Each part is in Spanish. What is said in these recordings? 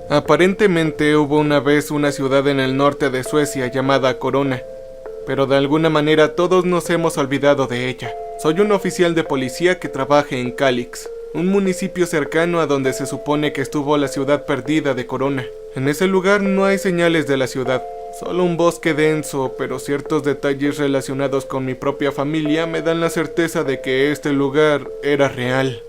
Aparentemente hubo una vez una ciudad en el norte de Suecia llamada Corona, pero de alguna manera todos nos hemos olvidado de ella. Soy un oficial de policía que trabaja en Kalix, un municipio cercano a donde se supone que estuvo la ciudad perdida de Corona. En ese lugar no hay señales de la ciudad, solo un bosque denso, pero ciertos detalles relacionados con mi propia familia me dan la certeza de que este lugar era real.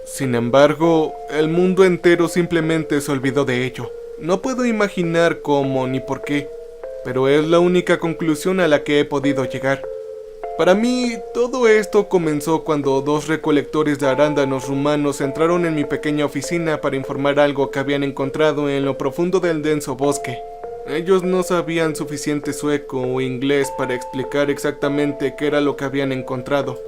Sin embargo, el mundo entero simplemente se olvidó de ello. No puedo imaginar cómo ni por qué, pero es la única conclusión a la que he podido llegar. Para mí, todo esto comenzó cuando dos recolectores de arándanos rumanos entraron en mi pequeña oficina para informar algo que habían encontrado en lo profundo del denso bosque. Ellos no sabían suficiente sueco o inglés para explicar exactamente qué era lo que habían encontrado,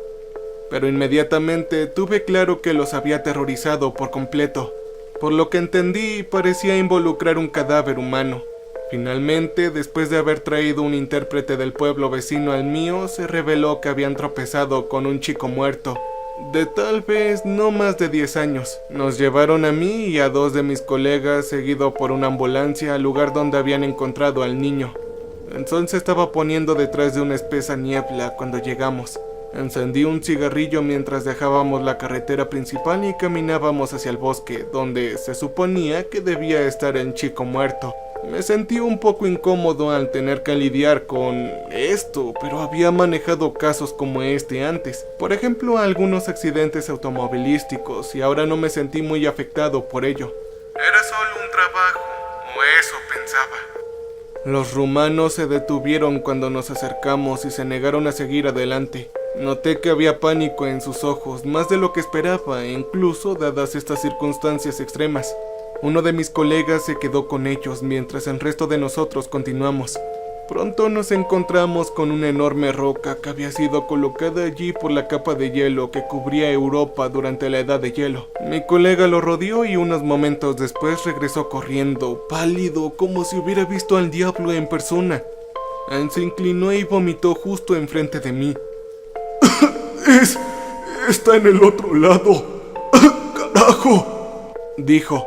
pero inmediatamente tuve claro que los había aterrorizado por completo. Por lo que entendí, parecía involucrar un cadáver humano. Finalmente, después de haber traído un intérprete del pueblo vecino al mío, se reveló que habían tropezado con un chico muerto, de tal vez no más de 10 años. Nos llevaron a mí y a dos de mis colegas, seguido por una ambulancia, al lugar donde habían encontrado al niño. El sol se estaba poniendo detrás de una espesa niebla cuando llegamos. Encendí un cigarrillo mientras dejábamos la carretera principal y caminábamos hacia el bosque, donde se suponía que debía estar el chico muerto. Me sentí un poco incómodo al tener que lidiar con esto, pero había manejado casos como este antes. Por ejemplo, algunos accidentes automovilísticos, y ahora no me sentí muy afectado por ello. Era solo un trabajo, o eso pensaba. Los rumanos se detuvieron cuando nos acercamos y se negaron a seguir adelante. Noté que había pánico en sus ojos, más de lo que esperaba, incluso dadas estas circunstancias extremas. Uno de mis colegas se quedó con ellos mientras el resto de nosotros continuamos. Pronto nos encontramos con una enorme roca que había sido colocada allí por la capa de hielo que cubría Europa durante la Edad de Hielo. Mi colega lo rodeó y unos momentos después regresó corriendo, pálido, como si hubiera visto al diablo en persona. Él se inclinó y vomitó justo enfrente de mí. Está en el otro lado. ¡Carajo!, dijo.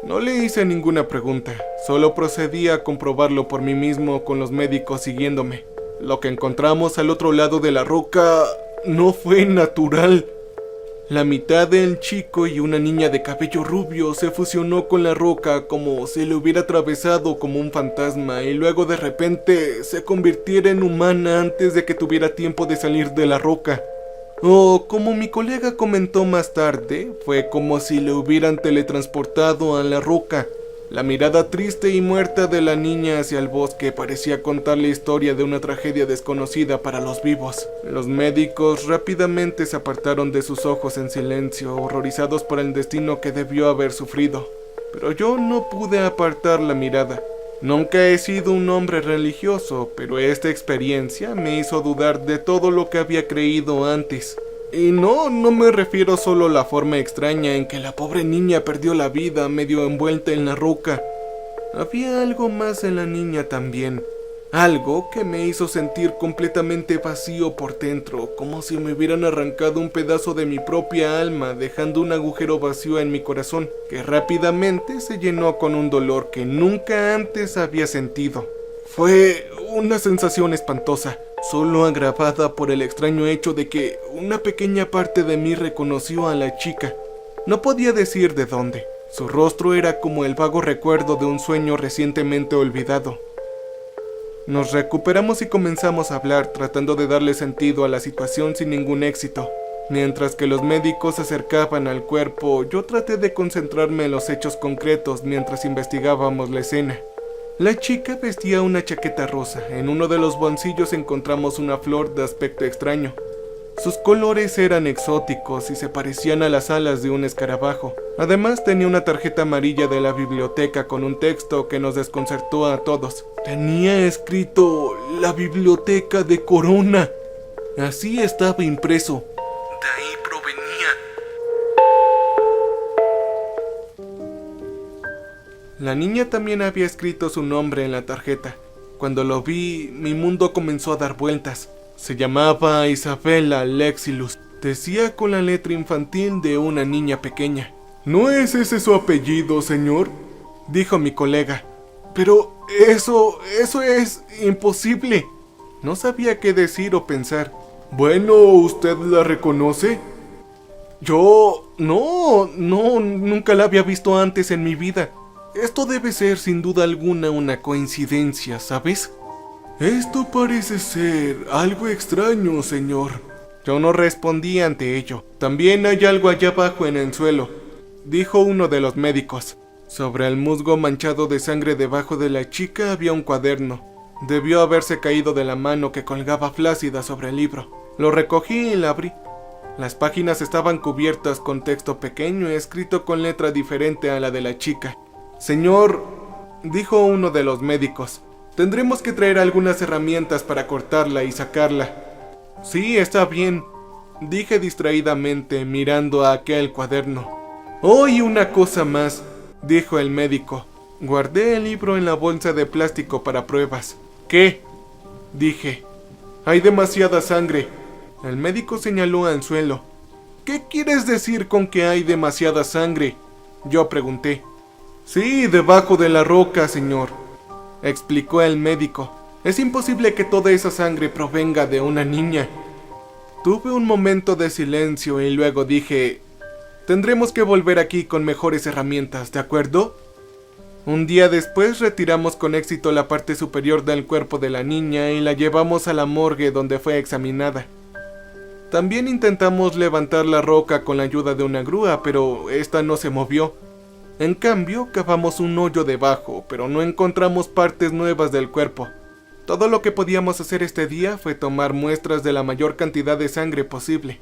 No le hice ninguna pregunta, solo procedí a comprobarlo por mí mismo con los médicos siguiéndome. Lo que encontramos al otro lado de la roca no fue natural. La mitad del chico y una niña de cabello rubio se fusionó con la roca como si le hubiera atravesado como un fantasma y luego de repente se convirtiera en humana antes de que tuviera tiempo de salir de la roca. O, como mi colega comentó más tarde, fue como si le hubieran teletransportado a la roca. La mirada triste y muerta de la niña hacia el bosque parecía contar la historia de una tragedia desconocida para los vivos. Los médicos rápidamente se apartaron de sus ojos en silencio, horrorizados por el destino que debió haber sufrido. Pero yo no pude apartar la mirada. Nunca he sido un hombre religioso, pero esta experiencia me hizo dudar de todo lo que había creído antes. Y no me refiero solo a la forma extraña en que la pobre niña perdió la vida medio envuelta en la roca. Había algo más en la niña también. Algo que me hizo sentir completamente vacío por dentro, como si me hubieran arrancado un pedazo de mi propia alma, dejando un agujero vacío en mi corazón, que rápidamente se llenó con un dolor que nunca antes había sentido. Fue una sensación espantosa, solo agravada por el extraño hecho de que una pequeña parte de mí reconoció a la chica. No podía decir de dónde. Su rostro era como el vago recuerdo de un sueño recientemente olvidado. Nos recuperamos y comenzamos a hablar, tratando de darle sentido a la situación sin ningún éxito. Mientras que los médicos se acercaban al cuerpo, yo traté de concentrarme en los hechos concretos mientras investigábamos la escena. La chica vestía una chaqueta rosa. En uno de los bolsillos encontramos una flor de aspecto extraño. Sus colores eran exóticos y se parecían a las alas de un escarabajo. Además tenía una tarjeta amarilla de la biblioteca con un texto que nos desconcertó a todos. Tenía escrito "La biblioteca de Corona". Así estaba impreso. De ahí provenía. La niña también había escrito su nombre en la tarjeta. Cuando lo vi, mi mundo comenzó a dar vueltas. Se llamaba Isabella Lexilus. Decía con la letra infantil de una niña pequeña. ¿No es ese su apellido, señor?, dijo mi colega. Pero eso es imposible. No sabía qué decir o pensar. Bueno, ¿usted la reconoce? Yo... No, nunca la había visto antes en mi vida. Esto debe ser sin duda alguna una coincidencia, ¿sabes? Esto parece ser algo extraño, señor. Yo no respondí ante ello. También hay algo allá abajo en el suelo, dijo uno de los médicos. Sobre el musgo manchado de sangre debajo de la chica había un cuaderno. Debió haberse caído de la mano que colgaba flácida sobre el libro. Lo recogí y la abrí. Las páginas estaban cubiertas con texto pequeño escrito con letra diferente a la de la chica. Señor, dijo uno de los médicos, tendremos que traer algunas herramientas para cortarla y sacarla. Sí, está bien, dije distraídamente mirando a aquel cuaderno. Oh, y una cosa más, dijo el médico. Guardé el libro en la bolsa de plástico para pruebas. ¿Qué? Dije. Hay demasiada sangre. El médico señaló al suelo. ¿Qué quieres decir con que hay demasiada sangre? Yo pregunté. Sí, debajo de la roca, señor, explicó el médico. Es imposible que toda esa sangre provenga de una niña. Tuve un momento de silencio y luego dije, tendremos que volver aquí con mejores herramientas, ¿de acuerdo? Un día después retiramos con éxito la parte superior del cuerpo de la niña y la llevamos a la morgue donde fue examinada. También intentamos levantar la roca con la ayuda de una grúa, pero esta no se movió. En cambio, cavamos un hoyo debajo, pero no encontramos partes nuevas del cuerpo. Todo lo que podíamos hacer este día fue tomar muestras de la mayor cantidad de sangre posible.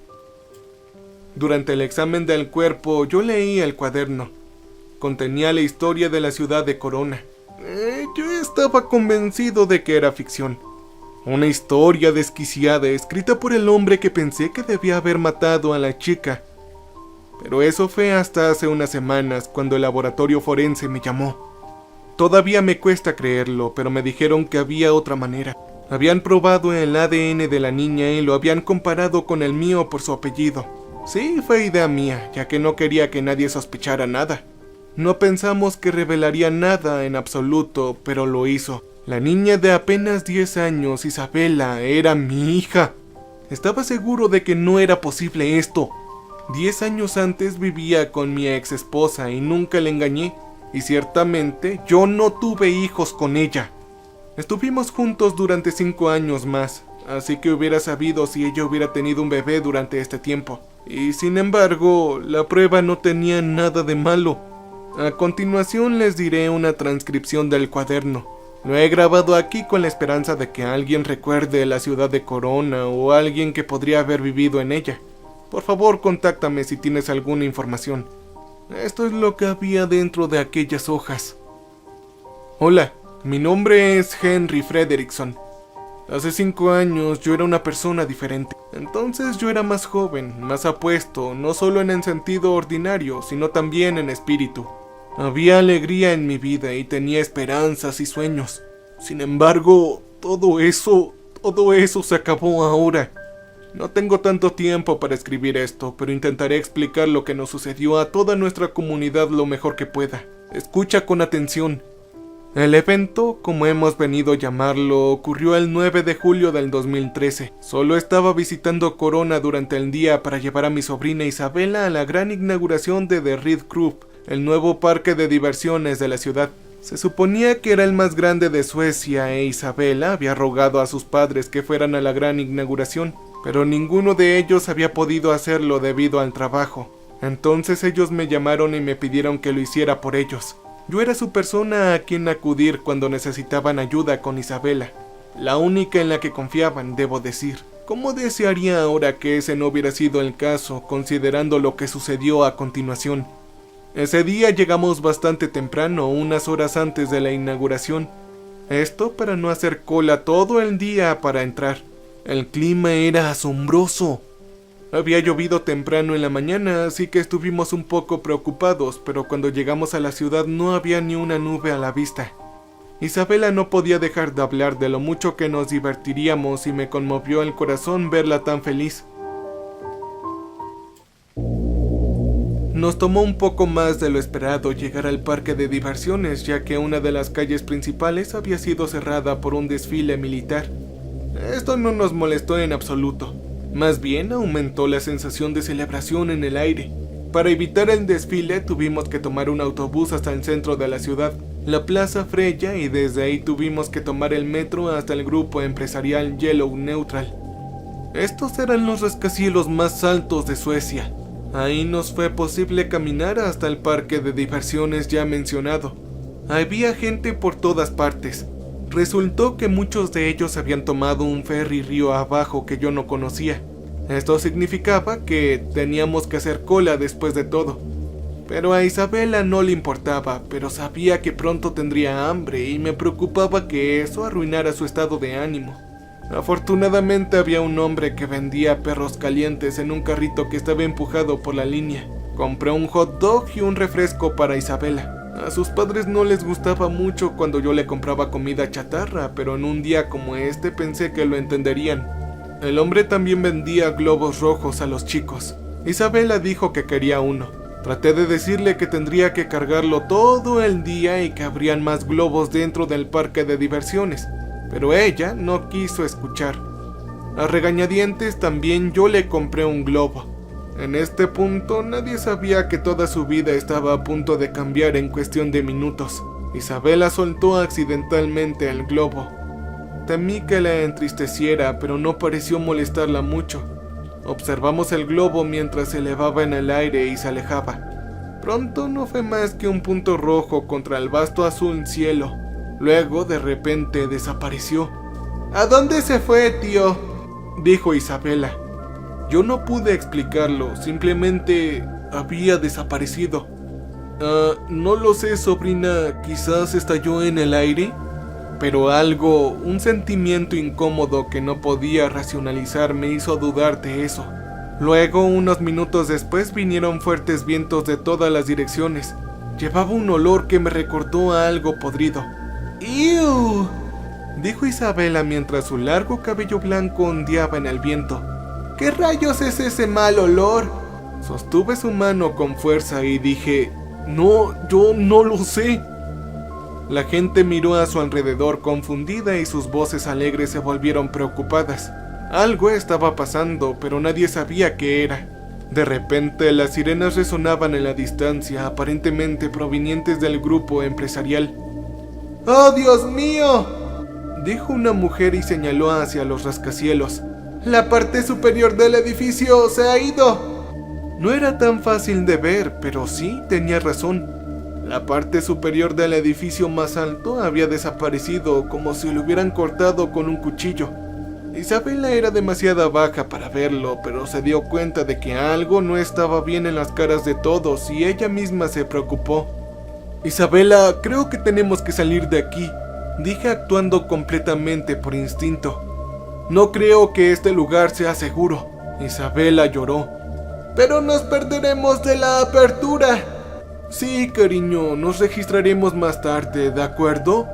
Durante el examen del cuerpo, yo leí el cuaderno. Contenía la historia de la ciudad de Corona. Yo estaba convencido de que era ficción. Una historia desquiciada escrita por el hombre que pensé que debía haber matado a la chica. Pero eso fue hasta hace unas semanas cuando el laboratorio forense me llamó. Todavía me cuesta creerlo, pero me dijeron que había otra manera. Habían probado el ADN de la niña y lo habían comparado con el mío por su apellido. Sí, fue idea mía, ya que no quería que nadie sospechara nada. No pensamos que revelaría nada en absoluto, pero lo hizo. La niña de apenas 10 años, Isabela, era mi hija. Estaba seguro de que no era posible esto. 10 años antes vivía con mi ex esposa y nunca le engañé. Y ciertamente yo no tuve hijos con ella. Estuvimos juntos durante 5 años más, así que hubiera sabido si ella hubiera tenido un bebé durante este tiempo. Y sin embargo, la prueba no tenía nada de malo. A continuación les diré una transcripción del cuaderno. Lo he grabado aquí con la esperanza de que alguien recuerde la ciudad de Corona o alguien que podría haber vivido en ella. Por favor, contáctame si tienes alguna información. Esto es lo que había dentro de aquellas hojas. Hola, mi nombre es Henry Frederickson. Hace 5 años yo era una persona diferente. Entonces yo era más joven, más apuesto, no solo en el sentido ordinario, sino también en espíritu. Había alegría en mi vida y tenía esperanzas y sueños. Sin embargo, todo eso se acabó ahora. No tengo tanto tiempo para escribir esto, pero intentaré explicar lo que nos sucedió a toda nuestra comunidad lo mejor que pueda. Escucha con atención. El evento, como hemos venido a llamarlo, ocurrió el 9 de julio del 2013. Solo estaba visitando Corona durante el día para llevar a mi sobrina Isabela a la gran inauguración de The Red Club, el nuevo parque de diversiones de la ciudad. Se suponía que era el más grande de Suecia e Isabela había rogado a sus padres que fueran a la gran inauguración, pero ninguno de ellos había podido hacerlo debido al trabajo. Entonces ellos me llamaron y me pidieron que lo hiciera por ellos. Yo era su persona a quien acudir cuando necesitaban ayuda con Isabela. La única en la que confiaban, debo decir. ¿Cómo desearía ahora que ese no hubiera sido el caso, considerando lo que sucedió a continuación? Ese día llegamos bastante temprano, unas horas antes de la inauguración. Esto para no hacer cola todo el día para entrar. El clima era asombroso. Había llovido temprano en la mañana, así que estuvimos un poco preocupados, pero cuando llegamos a la ciudad no había ni una nube a la vista. Isabela no podía dejar de hablar de lo mucho que nos divertiríamos y me conmovió el corazón verla tan feliz. Nos tomó un poco más de lo esperado llegar al parque de diversiones, ya que una de las calles principales había sido cerrada por un desfile militar. Esto no nos molestó en absoluto, más bien aumentó la sensación de celebración en el aire. Para evitar el desfile tuvimos que tomar un autobús hasta el centro de la ciudad, la Plaza Freya, y desde ahí tuvimos que tomar el metro hasta el grupo empresarial Yellow Neutral. Estos eran los rascacielos más altos de Suecia. Ahí nos fue posible caminar hasta el parque de diversiones ya mencionado. Había gente por todas partes. Resultó que muchos de ellos habían tomado un ferry río abajo que yo no conocía. Esto significaba que teníamos que hacer cola después de todo. Pero a Isabela no le importaba, pero sabía que pronto tendría hambre y me preocupaba que eso arruinara su estado de ánimo. Afortunadamente había un hombre que vendía perros calientes en un carrito que estaba empujado por la línea. Compré un hot dog y un refresco para Isabela. A sus padres no les gustaba mucho cuando yo le compraba comida chatarra, pero en un día como este pensé que lo entenderían. El hombre también vendía globos rojos a los chicos. Isabela dijo que quería uno. Traté de decirle que tendría que cargarlo todo el día y que habrían más globos dentro del parque de diversiones, pero ella no quiso escuchar. A regañadientes también yo le compré un globo. En este punto nadie sabía que toda su vida estaba a punto de cambiar en cuestión de minutos. Isabela soltó accidentalmente el globo. Temí que la entristeciera, pero no pareció molestarla mucho. Observamos el globo mientras se elevaba en el aire y se alejaba. Pronto no fue más que un punto rojo contra el vasto azul cielo. Luego, de repente, desapareció. ¿A dónde se fue, tío?, dijo Isabela. Yo no pude explicarlo, simplemente había desaparecido. No lo sé, sobrina, quizás estalló en el aire. Pero algo, un sentimiento incómodo que no podía racionalizar me hizo dudar de eso. Luego, unos minutos después, vinieron fuertes vientos de todas las direcciones. Llevaba un olor que me recordó a algo podrido. ¡Iu!, dijo Isabela mientras su largo cabello blanco ondeaba en el viento. ¿Qué rayos es ese mal olor? Sostuve su mano con fuerza y dije, no, yo no lo sé. La gente miró a su alrededor confundida y sus voces alegres se volvieron preocupadas. Algo estaba pasando, pero nadie sabía qué era. De repente, las sirenas resonaban en la distancia, aparentemente provenientes del grupo empresarial. ¡Oh, Dios mío!, dijo una mujer y señaló hacia los rascacielos. La parte superior del edificio se ha ido. No era tan fácil de ver, pero sí tenía razón. La parte superior del edificio más alto había desaparecido como si lo hubieran cortado con un cuchillo. Isabela era demasiado baja para verlo, pero se dio cuenta de que algo no estaba bien en las caras de todos y ella misma se preocupó. Isabela, creo que tenemos que salir de aquí, dije actuando completamente por instinto. No creo que este lugar sea seguro. Isabela lloró. Pero nos perderemos de la apertura. Sí, cariño, nos registraremos más tarde, ¿de acuerdo?,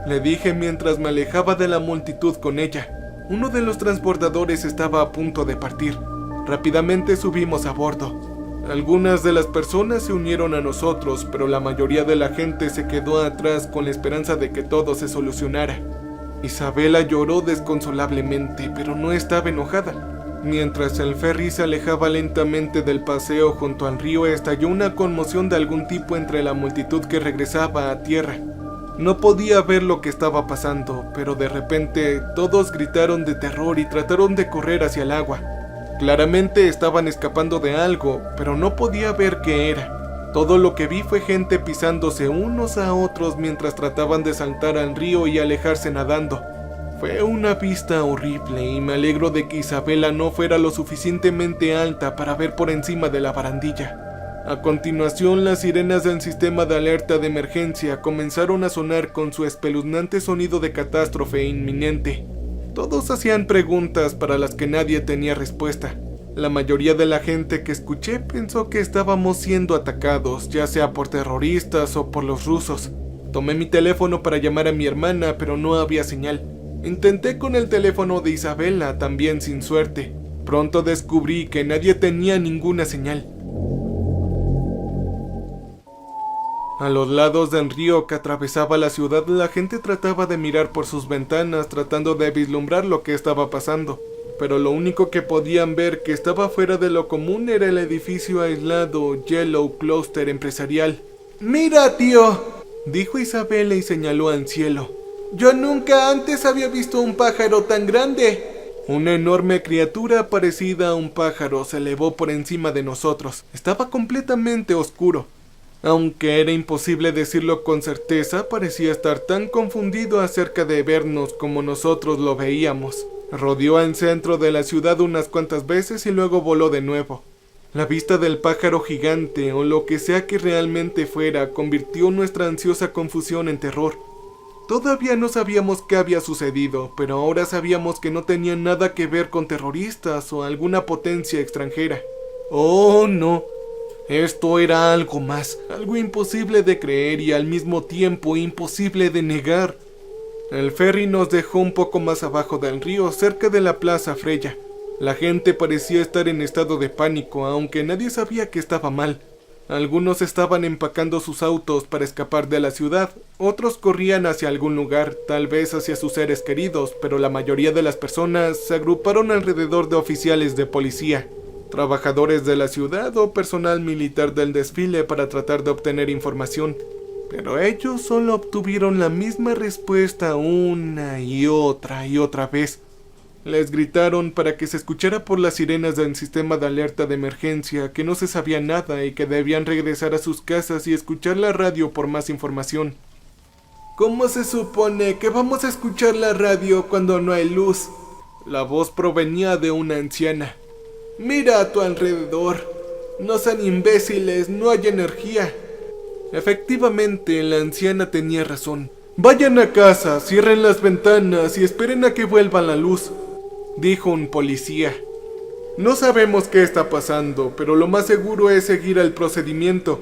le dije mientras me alejaba de la multitud con ella. Uno de los transbordadores estaba a punto de partir. Rápidamente subimos a bordo. Algunas de las personas se unieron a nosotros, pero la mayoría de la gente se quedó atrás con la esperanza de que todo se solucionara. Isabela lloró desconsolablemente, pero no estaba enojada. Mientras el ferry se alejaba lentamente del paseo junto al río, estalló una conmoción de algún tipo entre la multitud que regresaba a tierra. No podía ver lo que estaba pasando, pero de repente todos gritaron de terror y trataron de correr hacia el agua. Claramente estaban escapando de algo, pero no podía ver qué era. Todo lo que vi fue gente pisándose unos a otros mientras trataban de saltar al río y alejarse nadando. Fue una vista horrible y me alegro de que Isabela no fuera lo suficientemente alta para ver por encima de la barandilla. A continuación, las sirenas del sistema de alerta de emergencia comenzaron a sonar con su espeluznante sonido de catástrofe inminente. Todos hacían preguntas para las que nadie tenía respuesta. La mayoría de la gente que escuché pensó que estábamos siendo atacados, ya sea por terroristas o por los rusos. Tomé mi teléfono para llamar a mi hermana, pero no había señal. Intenté con el teléfono de Isabela, también sin suerte. Pronto descubrí que nadie tenía ninguna señal. A los lados del río que atravesaba la ciudad, la gente trataba de mirar por sus ventanas tratando de vislumbrar lo que estaba pasando, pero lo único que podían ver que estaba fuera de lo común era el edificio aislado Yellow Cluster Empresarial. «¡Mira, tío!», dijo Isabela y señaló al cielo. «Yo nunca antes había visto un pájaro tan grande». Una enorme criatura parecida a un pájaro se elevó por encima de nosotros. Estaba completamente oscuro. Aunque era imposible decirlo con certeza, parecía estar tan confundido acerca de vernos como nosotros lo veíamos. Rodeó el centro de la ciudad unas cuantas veces y luego voló de nuevo. La vista del pájaro gigante, o lo que sea que realmente fuera, convirtió nuestra ansiosa confusión en terror. Todavía no sabíamos qué había sucedido, pero ahora sabíamos que no tenía nada que ver con terroristas o alguna potencia extranjera. ¡Oh, no! Esto era algo más, algo imposible de creer y al mismo tiempo imposible de negar. El ferry nos dejó un poco más abajo del río, cerca de la Plaza Freya. La gente parecía estar en estado de pánico, aunque nadie sabía que estaba mal. Algunos estaban empacando sus autos para escapar de la ciudad, otros corrían hacia algún lugar, tal vez hacia sus seres queridos, pero la mayoría de las personas se agruparon alrededor de oficiales de policía, trabajadores de la ciudad o personal militar del desfile para tratar de obtener información. Pero ellos solo obtuvieron la misma respuesta una y otra vez. Les gritaron para que se escuchara por las sirenas del sistema de alerta de emergencia que no se sabía nada y que debían regresar a sus casas y escuchar la radio por más información. ¿Cómo se supone que vamos a escuchar la radio cuando no hay luz? La voz provenía de una anciana. Mira a tu alrededor. No sean imbéciles, no hay energía. Efectivamente, la anciana tenía razón. Vayan a casa, cierren las ventanas y esperen a que vuelva la luz, dijo un policía. No sabemos qué está pasando, pero lo más seguro es seguir el procedimiento.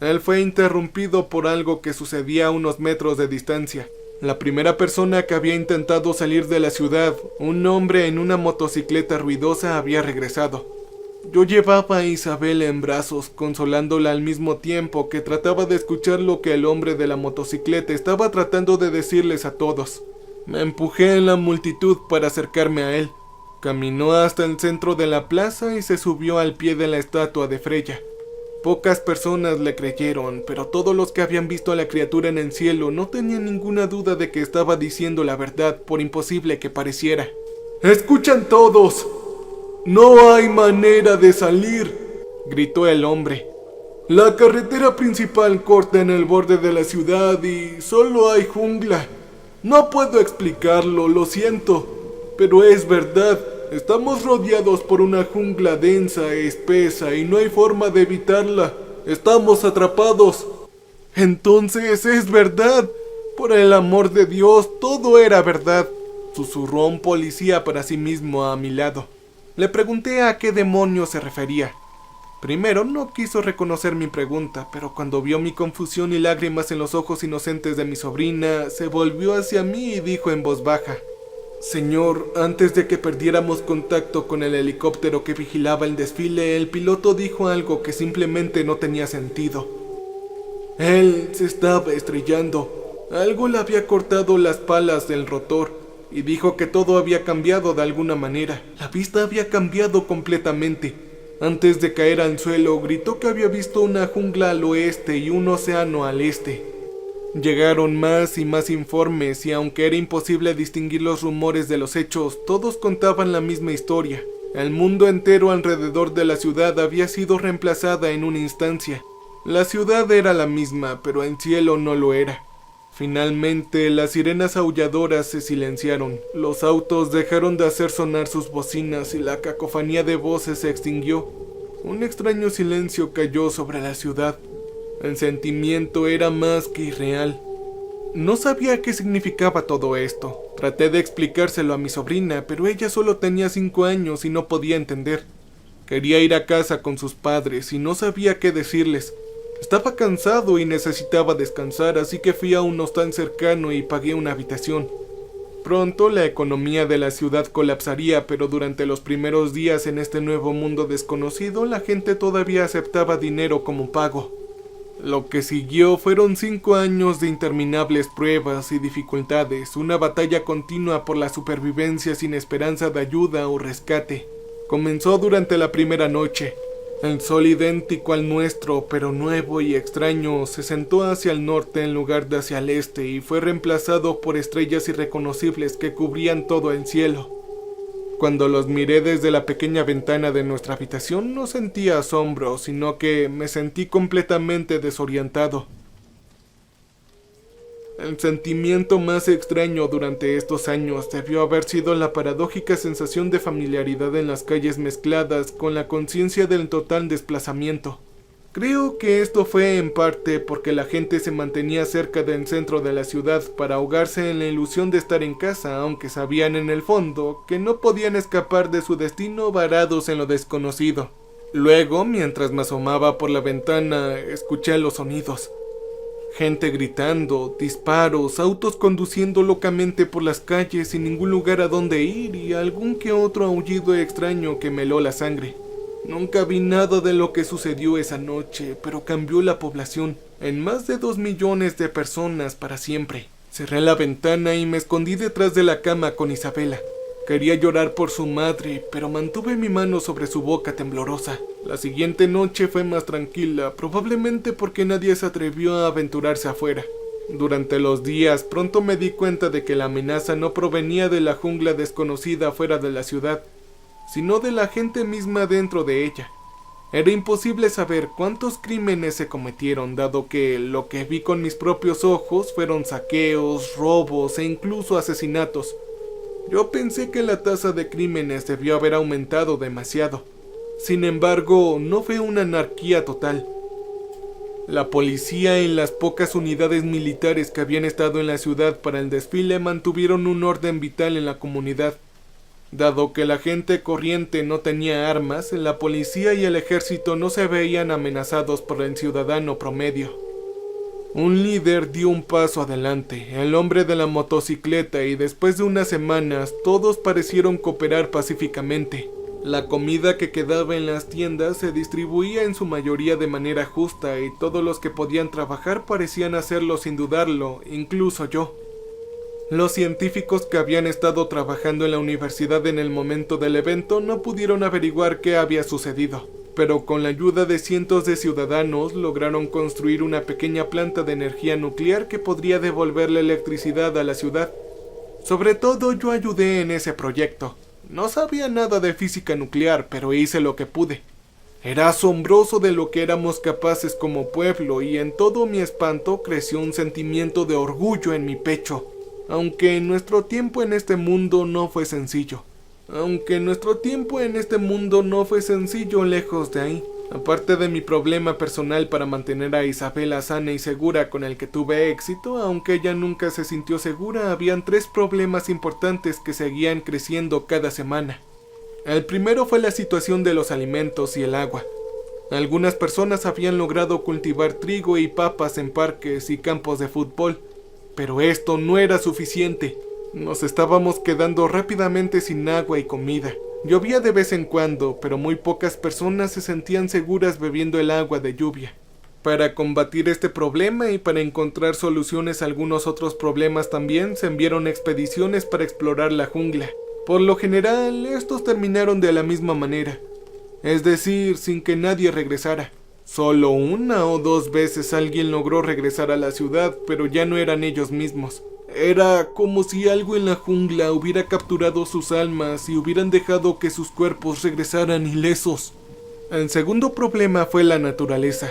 Él fue interrumpido por algo que sucedía a unos metros de distancia. La primera persona que había intentado salir de la ciudad, un hombre en una motocicleta ruidosa, había regresado. Yo llevaba a Isabel en brazos, consolándola al mismo tiempo que trataba de escuchar lo que el hombre de la motocicleta estaba tratando de decirles a todos. Me empujé en la multitud para acercarme a él. Caminó hasta el centro de la plaza y se subió al pie de la estatua de Freya. Pocas personas le creyeron, pero todos los que habían visto a la criatura en el cielo no tenían ninguna duda de que estaba diciendo la verdad, por imposible que pareciera. ¡Escuchan todos! ¡No hay manera de salir!, gritó el hombre. La carretera principal corta en el borde de la ciudad y solo hay jungla. No puedo explicarlo, lo siento, pero es verdad. Estamos rodeados por una jungla densa e espesa y no hay forma de evitarla. Estamos atrapados. Entonces es verdad. Por el amor de Dios, todo era verdad, susurró un policía para sí mismo a mi lado. Le pregunté a qué demonios se refería. Primero no quiso reconocer mi pregunta, pero cuando vio mi confusión y lágrimas en los ojos inocentes de mi sobrina, se volvió hacia mí y dijo en voz baja: Señor, antes de que perdiéramos contacto con el helicóptero que vigilaba el desfile, el piloto dijo algo que simplemente no tenía sentido. Él se estaba estrellando. Algo le había cortado las palas del rotor, y dijo que todo había cambiado de alguna manera. La vista había cambiado completamente. Antes de caer al suelo, gritó que había visto una jungla al oeste y un océano al este. Llegaron más y más informes y aunque era imposible distinguir los rumores de los hechos, todos contaban la misma historia. El mundo entero alrededor de la ciudad había sido reemplazada en una instancia. La ciudad era la misma, pero el cielo no lo era. Finalmente, las sirenas aulladoras se silenciaron, los autos dejaron de hacer sonar sus bocinas y la cacofonía de voces se extinguió. Un extraño silencio cayó sobre la ciudad. El sentimiento era más que irreal. No sabía qué significaba todo esto. Traté de explicárselo a mi sobrina, pero ella solo tenía 5 años y no podía entender. Quería ir a casa con sus padres y no sabía qué decirles. Estaba cansado y necesitaba descansar, así que fui a un hostal cercano y pagué una habitación. Pronto la economía de la ciudad colapsaría, pero durante los primeros días en este nuevo mundo desconocido, la gente todavía aceptaba dinero como pago. Lo que siguió fueron 5 años de interminables pruebas y dificultades, una batalla continua por la supervivencia sin esperanza de ayuda o rescate. Comenzó durante la primera noche. El sol idéntico al nuestro, pero nuevo y extraño, se sentó hacia el norte en lugar de hacia el este y fue reemplazado por estrellas irreconocibles que cubrían todo el cielo. Cuando los miré desde la pequeña ventana de nuestra habitación no sentí asombro, sino que me sentí completamente desorientado. El sentimiento más extraño durante estos años debió haber sido la paradójica sensación de familiaridad en las calles mezcladas con la conciencia del total desplazamiento. Creo que esto fue en parte porque la gente se mantenía cerca del centro de la ciudad para ahogarse en la ilusión de estar en casa, aunque sabían en el fondo que no podían escapar de su destino varados en lo desconocido. Luego, mientras me asomaba por la ventana, escuché los sonidos. Gente gritando, disparos, autos conduciendo locamente por las calles sin ningún lugar a donde ir y algún que otro aullido extraño que me heló la sangre. Nunca vi nada de lo que sucedió esa noche, pero cambió la población en más de 2 millones de personas para siempre. Cerré la ventana y me escondí detrás de la cama con Isabela. Quería llorar por su madre, pero mantuve mi mano sobre su boca temblorosa. La siguiente noche fue más tranquila, probablemente porque nadie se atrevió a aventurarse afuera. Durante los días, pronto me di cuenta de que la amenaza no provenía de la jungla desconocida fuera de la ciudad, sino de la gente misma dentro de ella. Era imposible saber cuántos crímenes se cometieron, dado que lo que vi con mis propios ojos fueron saqueos, robos e incluso asesinatos. Yo pensé que la tasa de crímenes debió haber aumentado demasiado. Sin embargo, no fue una anarquía total. La policía y las pocas unidades militares que habían estado en la ciudad para el desfile mantuvieron un orden vital en la comunidad. Dado que la gente corriente no tenía armas, la policía y el ejército no se veían amenazados por el ciudadano promedio. Un líder dio un paso adelante, el hombre de la motocicleta, y después de unas semanas todos parecieron cooperar pacíficamente. La comida que quedaba en las tiendas se distribuía en su mayoría de manera justa y todos los que podían trabajar parecían hacerlo sin dudarlo, incluso yo. Los científicos que habían estado trabajando en la universidad en el momento del evento no pudieron averiguar qué había sucedido, pero con la ayuda de cientos de ciudadanos lograron construir una pequeña planta de energía nuclear que podría devolverle electricidad a la ciudad. Sobre todo yo ayudé en ese proyecto. No sabía nada de física nuclear, pero hice lo que pude. Era asombroso de lo que éramos capaces como pueblo y en todo mi espanto creció un sentimiento de orgullo en mi pecho. Aunque nuestro tiempo en este mundo no fue sencillo. Lejos de ahí. Aparte de mi problema personal para mantener a Isabela sana y segura con el que tuve éxito, aunque ella nunca se sintió segura, habían 3 problemas importantes que seguían creciendo cada semana. El primero fue la situación de los alimentos y el agua. Algunas personas habían logrado cultivar trigo y papas en parques y campos de fútbol, pero esto no era suficiente. Nos estábamos quedando rápidamente sin agua y comida. Llovía de vez en cuando, pero muy pocas personas se sentían seguras bebiendo el agua de lluvia. Para combatir este problema y para encontrar soluciones a algunos otros problemas también, se enviaron expediciones para explorar la jungla. Por lo general, estos terminaron de la misma manera, es decir, sin que nadie regresara. Solo 1 o 2 veces alguien logró regresar a la ciudad, pero ya no eran ellos mismos. Era como si algo en la jungla hubiera capturado sus almas y hubieran dejado que sus cuerpos regresaran ilesos. El segundo problema fue la naturaleza.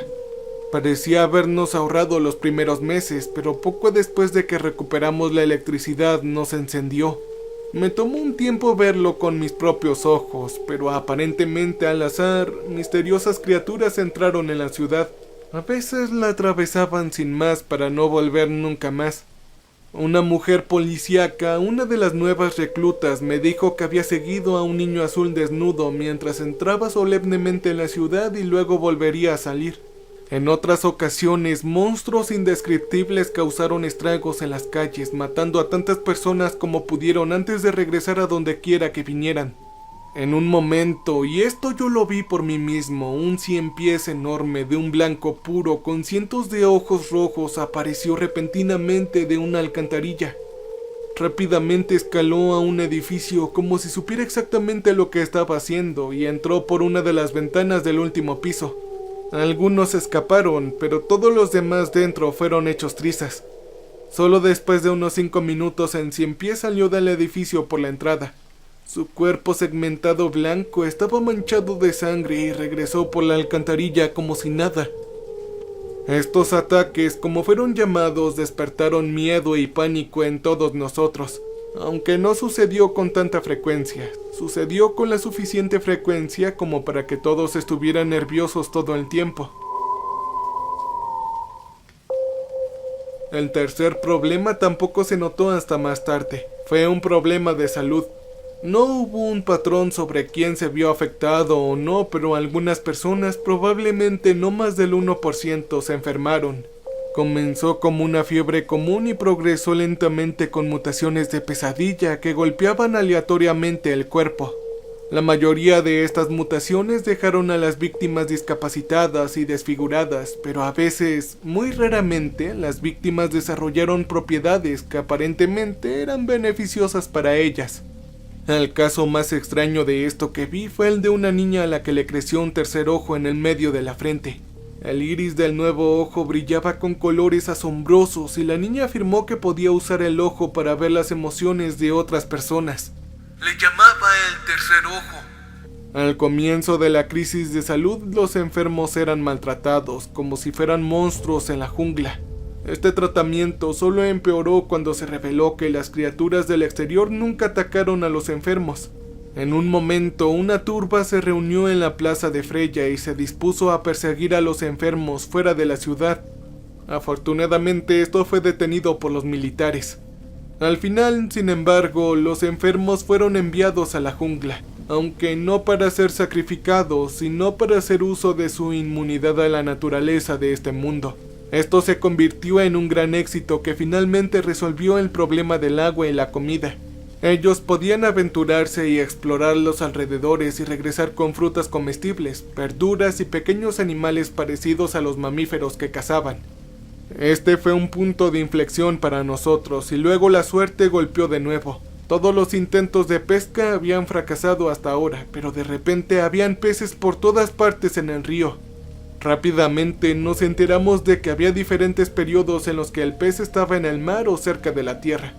Parecía habernos ahorrado los primeros meses, pero poco después de que recuperamos la electricidad nos encendió. Me tomó un tiempo verlo con mis propios ojos, pero aparentemente al azar, misteriosas criaturas entraron en la ciudad. A veces la atravesaban sin más para no volver nunca más. Una mujer policíaca, una de las nuevas reclutas, me dijo que había seguido a un niño azul desnudo mientras entraba solemnemente en la ciudad y luego volvería a salir. En otras ocasiones, monstruos indescriptibles causaron estragos en las calles, matando a tantas personas como pudieron antes de regresar a donde quiera que vinieran. En un momento, y esto yo lo vi por mí mismo, un 100 pies enorme de un blanco puro con cientos de ojos rojos apareció repentinamente de una alcantarilla. Rápidamente escaló a un edificio como si supiera exactamente lo que estaba haciendo y entró por una de las ventanas del último piso. Algunos escaparon, pero todos los demás dentro fueron hechos trizas. Solo después de unos 5 minutos el 100 pies salió del edificio por la entrada. Su cuerpo segmentado blanco estaba manchado de sangre y regresó por la alcantarilla como si nada. Estos ataques, como fueron llamados, despertaron miedo y pánico en todos nosotros. Aunque no sucedió con tanta frecuencia, sucedió con la suficiente frecuencia como para que todos estuvieran nerviosos todo el tiempo. El tercer problema tampoco se notó hasta más tarde. Fue un problema de salud. No hubo un patrón sobre quién se vio afectado o no, pero algunas personas, probablemente no más del 1%, se enfermaron. Comenzó como una fiebre común y progresó lentamente con mutaciones de pesadilla que golpeaban aleatoriamente el cuerpo. La mayoría de estas mutaciones dejaron a las víctimas discapacitadas y desfiguradas, pero a veces, muy raramente, las víctimas desarrollaron propiedades que aparentemente eran beneficiosas para ellas. El caso más extraño de esto que vi fue el de una niña a la que le creció un tercer ojo en el medio de la frente. El iris del nuevo ojo brillaba con colores asombrosos y la niña afirmó que podía usar el ojo para ver las emociones de otras personas. Le llamaba el tercer ojo. Al comienzo de la crisis de salud, los enfermos eran maltratados, como si fueran monstruos en la jungla. Este tratamiento solo empeoró cuando se reveló que las criaturas del exterior nunca atacaron a los enfermos. En un momento, una turba se reunió en la plaza de Freya y se dispuso a perseguir a los enfermos fuera de la ciudad. Afortunadamente, esto fue detenido por los militares. Al final, sin embargo, los enfermos fueron enviados a la jungla, aunque no para ser sacrificados, sino para hacer uso de su inmunidad a la naturaleza de este mundo. Esto se convirtió en un gran éxito que finalmente resolvió el problema del agua y la comida. Ellos podían aventurarse y explorar los alrededores y regresar con frutas comestibles, verduras y pequeños animales parecidos a los mamíferos que cazaban. Este fue un punto de inflexión para nosotros y luego la suerte golpeó de nuevo. Todos los intentos de pesca habían fracasado hasta ahora, pero de repente habían peces por todas partes en el río. Rápidamente nos enteramos de que había diferentes periodos en los que el pez estaba en el mar o cerca de la tierra.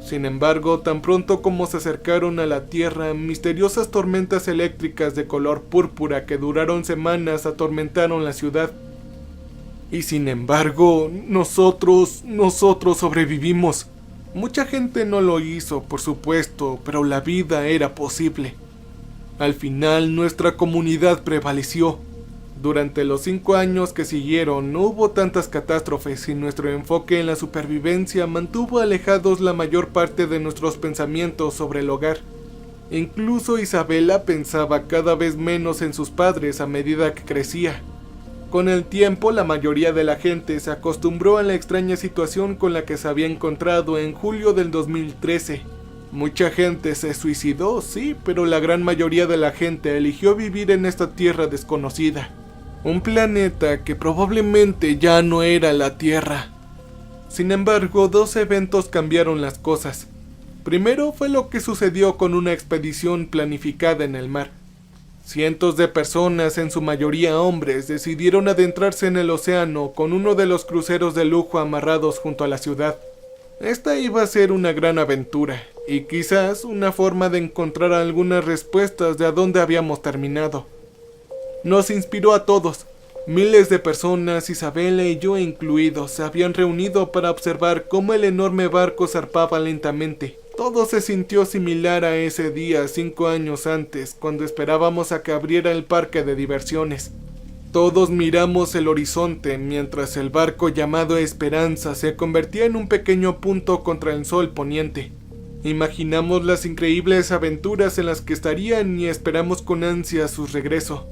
Sin embargo, tan pronto como se acercaron a la tierra, misteriosas tormentas eléctricas de color púrpura que duraron semanas atormentaron la ciudad. Y sin embargo, nosotros sobrevivimos. Mucha gente no lo hizo, por supuesto, pero la vida era posible. Al final, nuestra comunidad prevaleció. Durante los 5 años que siguieron no hubo tantas catástrofes y nuestro enfoque en la supervivencia mantuvo alejados la mayor parte de nuestros pensamientos sobre el hogar. Incluso Isabela pensaba cada vez menos en sus padres a medida que crecía. Con el tiempo la mayoría de la gente se acostumbró a la extraña situación con la que se había encontrado en julio del 2013. Mucha gente se suicidó, sí, pero la gran mayoría de la gente eligió vivir en esta tierra desconocida. Un planeta que probablemente ya no era la Tierra. Sin embargo, 2 eventos cambiaron las cosas. Primero fue lo que sucedió con una expedición planificada en el mar. Cientos de personas, en su mayoría hombres, decidieron adentrarse en el océano con uno de los cruceros de lujo amarrados junto a la ciudad. Esta iba a ser una gran aventura, y quizás una forma de encontrar algunas respuestas de a dónde habíamos terminado. Nos inspiró a todos. Miles de personas, Isabela y yo incluidos, se habían reunido para observar cómo el enorme barco zarpaba lentamente. Todo se sintió similar a ese día 5 años antes, cuando esperábamos a que abriera el parque de diversiones. Todos miramos el horizonte mientras el barco llamado Esperanza se convertía en un pequeño punto contra el sol poniente. Imaginamos las increíbles aventuras en las que estarían y esperamos con ansia su regreso.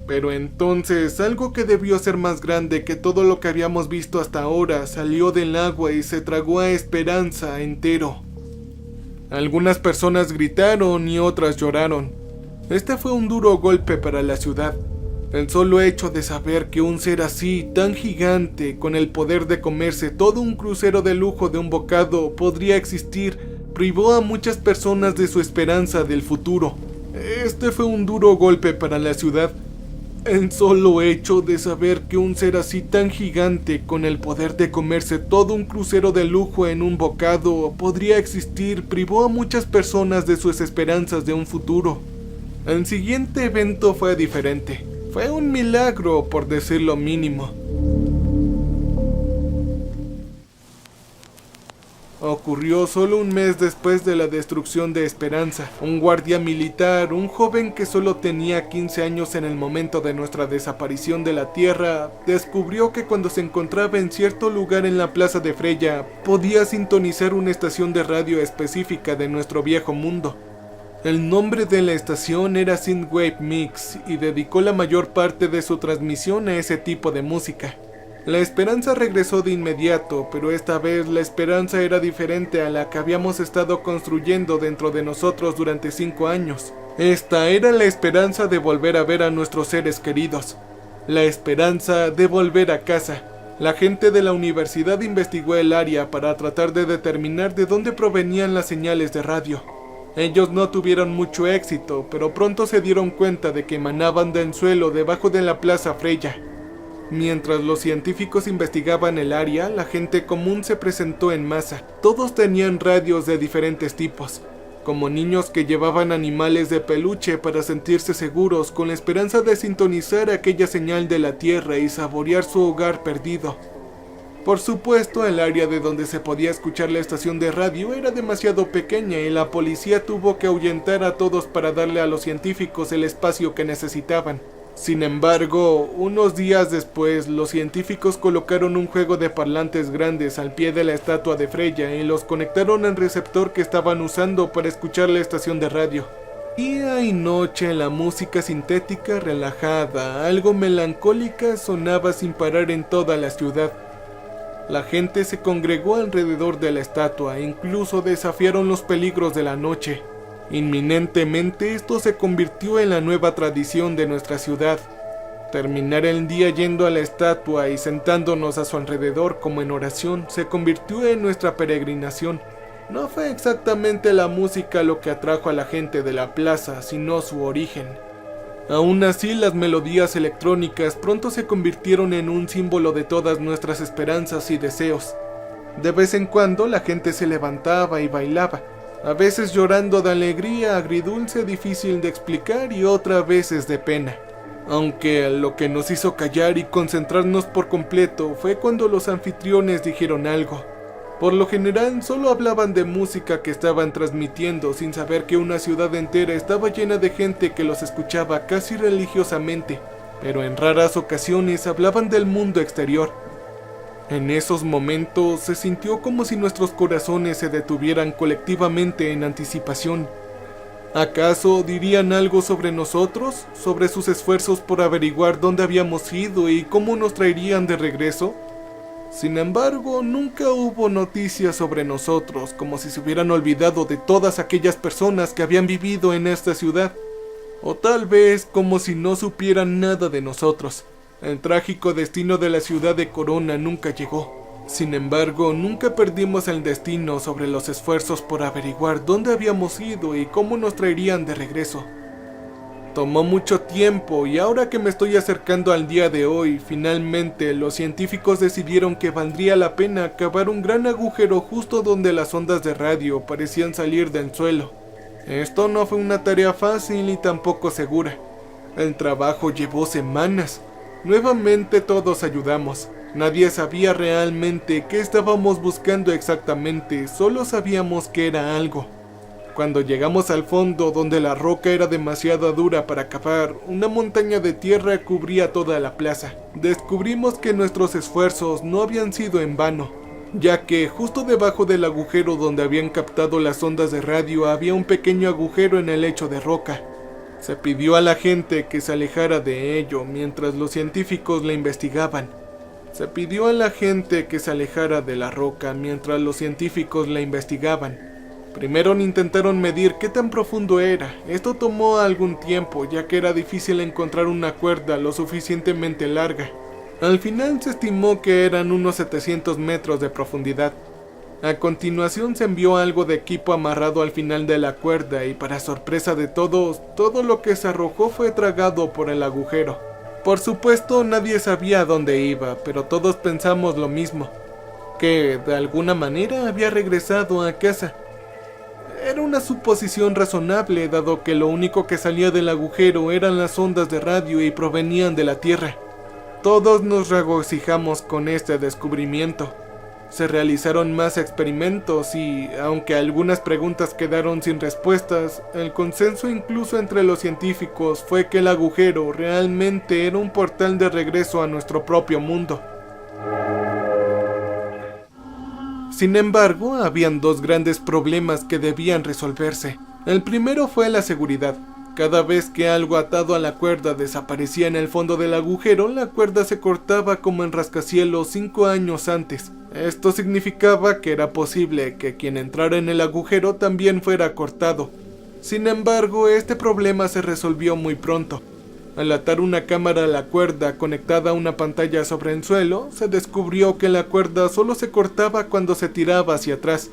Pero entonces, algo que debió ser más grande que todo lo que habíamos visto hasta ahora salió del agua y se tragó a Esperanza entero. Algunas personas gritaron y otras lloraron. Este fue un duro golpe para la ciudad. El solo hecho de saber que un ser así, tan gigante, con el poder de comerse todo un crucero de lujo de un bocado, podría existir, privó a muchas personas de su esperanza del futuro. Este fue un duro golpe para la ciudad. El solo hecho de saber que un ser así tan gigante, con el poder de comerse todo un crucero de lujo en un bocado, podría existir, privó a muchas personas de sus esperanzas de un futuro. El siguiente evento fue diferente. Fue un milagro, por decir lo mínimo. Ocurrió solo un mes después de la destrucción de Esperanza. Un guardia militar, un joven que solo tenía 15 años en el momento de nuestra desaparición de la Tierra, descubrió que cuando se encontraba en cierto lugar en la plaza de Freya, podía sintonizar una estación de radio específica de nuestro viejo mundo. El nombre de la estación era Synthwave Mix y dedicó la mayor parte de su transmisión a ese tipo de música. La esperanza regresó de inmediato, pero esta vez la esperanza era diferente a la que habíamos estado construyendo dentro de nosotros durante 5 años. Esta era la esperanza de volver a ver a nuestros seres queridos. La esperanza de volver a casa. La gente de la universidad investigó el área para tratar de determinar de dónde provenían las señales de radio. Ellos no tuvieron mucho éxito, pero pronto se dieron cuenta de que emanaban del suelo debajo de la Plaza Freya. Mientras los científicos investigaban el área, la gente común se presentó en masa. Todos tenían radios de diferentes tipos, como niños que llevaban animales de peluche para sentirse seguros, con la esperanza de sintonizar aquella señal de la Tierra y saborear su hogar perdido. Por supuesto, el área de donde se podía escuchar la estación de radio era demasiado pequeña y la policía tuvo que ahuyentar a todos para darle a los científicos el espacio que necesitaban. Sin embargo, unos días después, los científicos colocaron un juego de parlantes grandes al pie de la estatua de Freya y los conectaron al receptor que estaban usando para escuchar la estación de radio. Día y noche la música sintética relajada, algo melancólica, sonaba sin parar en toda la ciudad. La gente se congregó alrededor de la estatua e incluso desafiaron los peligros de la noche. Inminentemente esto se convirtió en la nueva tradición de nuestra ciudad. Terminar el día yendo a la estatua y sentándonos a su alrededor como en oración se convirtió en nuestra peregrinación. No fue exactamente la música lo que atrajo a la gente de la plaza, sino su origen. Aún así, las melodías electrónicas pronto se convirtieron en un símbolo de todas nuestras esperanzas y deseos. De vez en cuando la gente se levantaba y bailaba, a veces llorando de alegría agridulce difícil de explicar y otras veces de pena. Aunque lo que nos hizo callar y concentrarnos por completo fue cuando los anfitriones dijeron algo. Por lo general solo hablaban de música que estaban transmitiendo sin saber que una ciudad entera estaba llena de gente que los escuchaba casi religiosamente, pero en raras ocasiones hablaban del mundo exterior. En esos momentos se sintió como si nuestros corazones se detuvieran colectivamente en anticipación. ¿Acaso dirían algo sobre nosotros? ¿Sobre sus esfuerzos por averiguar dónde habíamos ido y cómo nos traerían de regreso? Sin embargo, nunca hubo noticias sobre nosotros, como si se hubieran olvidado de todas aquellas personas que habían vivido en esta ciudad. O tal vez como si no supieran nada de nosotros. El trágico destino de la ciudad de Corona nunca llegó. Sin embargo, nunca perdimos el destino sobre los esfuerzos por averiguar dónde habíamos ido y cómo nos traerían de regreso. Tomó mucho tiempo y ahora que me estoy acercando al día de hoy, finalmente los científicos decidieron que valdría la pena cavar un gran agujero justo donde las ondas de radio parecían salir del suelo. Esto no fue una tarea fácil y tampoco segura. El trabajo llevó semanas. Nuevamente todos ayudamos. Nadie sabía realmente qué estábamos buscando exactamente, solo sabíamos que era algo. Cuando llegamos al fondo, donde la roca era demasiado dura para cavar, una montaña de tierra cubría toda la plaza. Descubrimos que nuestros esfuerzos no habían sido en vano, ya que justo debajo del agujero donde habían captado las ondas de radio había un pequeño agujero en el lecho de roca. Se pidió a la gente que se alejara de ello mientras los científicos la investigaban. Se pidió a la gente que se alejara de la roca mientras los científicos la investigaban. Primero intentaron medir qué tan profundo era. Esto tomó algún tiempo, ya que era difícil encontrar una cuerda lo suficientemente larga. Al final se estimó que eran unos 700 metros de profundidad. A continuación se envió algo de equipo amarrado al final de la cuerda y para sorpresa de todos, todo lo que se arrojó fue tragado por el agujero. Por supuesto nadie sabía a dónde iba, pero todos pensamos lo mismo, que de alguna manera había regresado a casa. Era una suposición razonable, dado que lo único que salía del agujero eran las ondas de radio y provenían de la Tierra. Todos nos regocijamos con este descubrimiento. Se realizaron más experimentos y, aunque algunas preguntas quedaron sin respuestas, el consenso incluso entre los científicos fue que el agujero realmente era un portal de regreso a nuestro propio mundo. Sin embargo, habían dos grandes problemas que debían resolverse. El primero fue la seguridad. Cada vez que algo atado a la cuerda desaparecía en el fondo del agujero, la cuerda se cortaba como en rascacielos 5 años antes. Esto significaba que era posible que quien entrara en el agujero también fuera cortado. Sin embargo, este problema se resolvió muy pronto. Al atar una cámara a la cuerda conectada a una pantalla sobre el suelo, se descubrió que la cuerda solo se cortaba cuando se tiraba hacia atrás.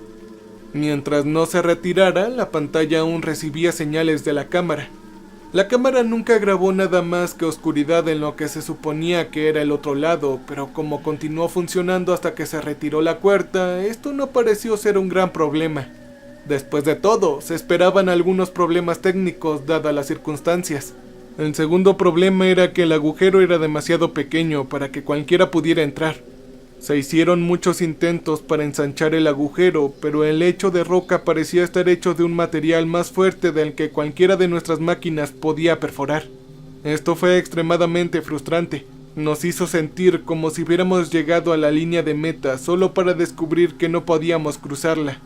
Mientras no se retirara, la pantalla aún recibía señales de la cámara. La cámara nunca grabó nada más que oscuridad en lo que se suponía que era el otro lado, pero como continuó funcionando hasta que se retiró la cuerda, esto no pareció ser un gran problema. Después de todo, se esperaban algunos problemas técnicos dadas las circunstancias. El segundo problema era que el agujero era demasiado pequeño para que cualquiera pudiera entrar. Se hicieron muchos intentos para ensanchar el agujero, pero el lecho de roca parecía estar hecho de un material más fuerte del que cualquiera de nuestras máquinas podía perforar. Esto fue extremadamente frustrante. Nos hizo sentir como si hubiéramos llegado a la línea de meta solo para descubrir que no podíamos cruzarla.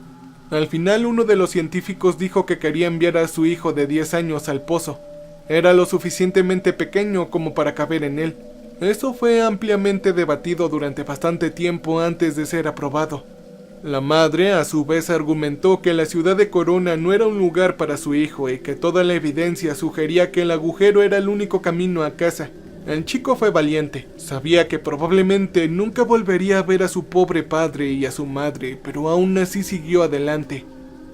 Al final uno de los científicos dijo que quería enviar a su hijo de 10 años al pozo. Era lo suficientemente pequeño como para caber en él. Eso fue ampliamente debatido durante bastante tiempo antes de ser aprobado. La madre a su vez argumentó que la ciudad de Corona no era un lugar para su hijo y que toda la evidencia sugería que el agujero era el único camino a casa. El chico fue valiente, sabía que probablemente nunca volvería a ver a su pobre padre y a su madre, pero aún así siguió adelante.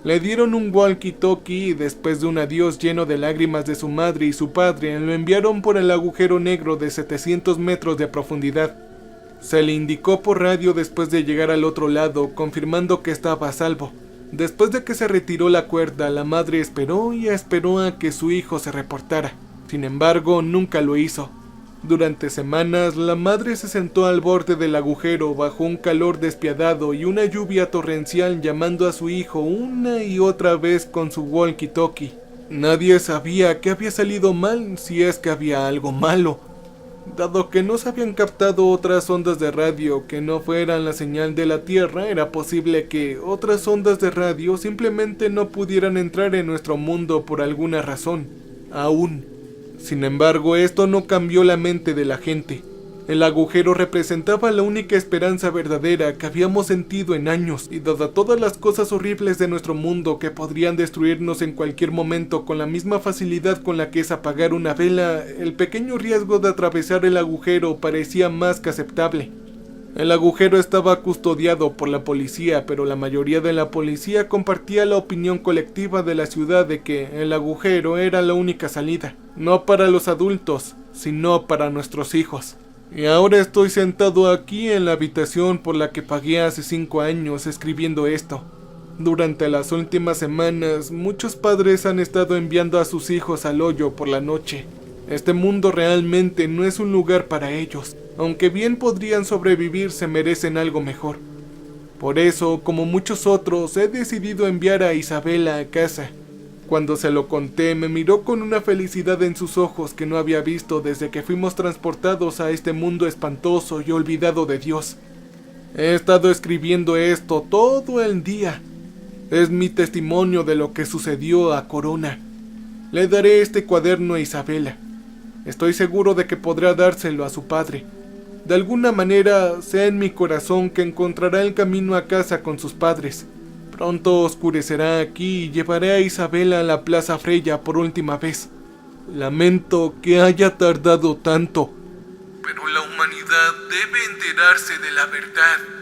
Le dieron un walkie-talkie y después de un adiós lleno de lágrimas de su madre y su padre, lo enviaron por el agujero negro de 700 metros de profundidad. Se le indicó por radio después de llegar al otro lado, confirmando que estaba a salvo. Después de que se retiró la cuerda, la madre esperó y esperó a que su hijo se reportara. Sin embargo, nunca lo hizo. Durante semanas, la madre se sentó al borde del agujero bajo un calor despiadado y una lluvia torrencial llamando a su hijo una y otra vez con su walkie-talkie. Nadie sabía qué había salido mal, si es que había algo malo. Dado que no se habían captado otras ondas de radio que no fueran la señal de la Tierra, era posible que otras ondas de radio simplemente no pudieran entrar en nuestro mundo por alguna razón, aún. Sin embargo, esto no cambió la mente de la gente. El agujero representaba la única esperanza verdadera que habíamos sentido en años, y dadas todas las cosas horribles de nuestro mundo que podrían destruirnos en cualquier momento con la misma facilidad con la que es apagar una vela, el pequeño riesgo de atravesar el agujero parecía más que aceptable. El agujero estaba custodiado por la policía, pero la mayoría de la policía compartía la opinión colectiva de la ciudad de que el agujero era la única salida, no para los adultos, sino para nuestros hijos. Y ahora estoy sentado aquí en la habitación por la que pagué hace 5 años escribiendo esto. Durante las últimas semanas, muchos padres han estado enviando a sus hijos al hoyo por la noche. Este mundo realmente no es un lugar para ellos. Aunque bien podrían sobrevivir, se merecen algo mejor. Por eso, como muchos otros, he decidido enviar a Isabela a casa. Cuando se lo conté, me miró con una felicidad en sus ojos que no había visto desde que fuimos transportados a este mundo espantoso y olvidado de Dios. He estado escribiendo esto todo el día. Es mi testimonio de lo que sucedió a Corona. Le daré este cuaderno a Isabela. Estoy seguro de que podrá dárselo a su padre. De alguna manera, sé en mi corazón que encontrará el camino a casa con sus padres. Pronto oscurecerá aquí y llevaré a Isabela a la Plaza Freya por última vez. Lamento que haya tardado tanto, pero la humanidad debe enterarse de la verdad.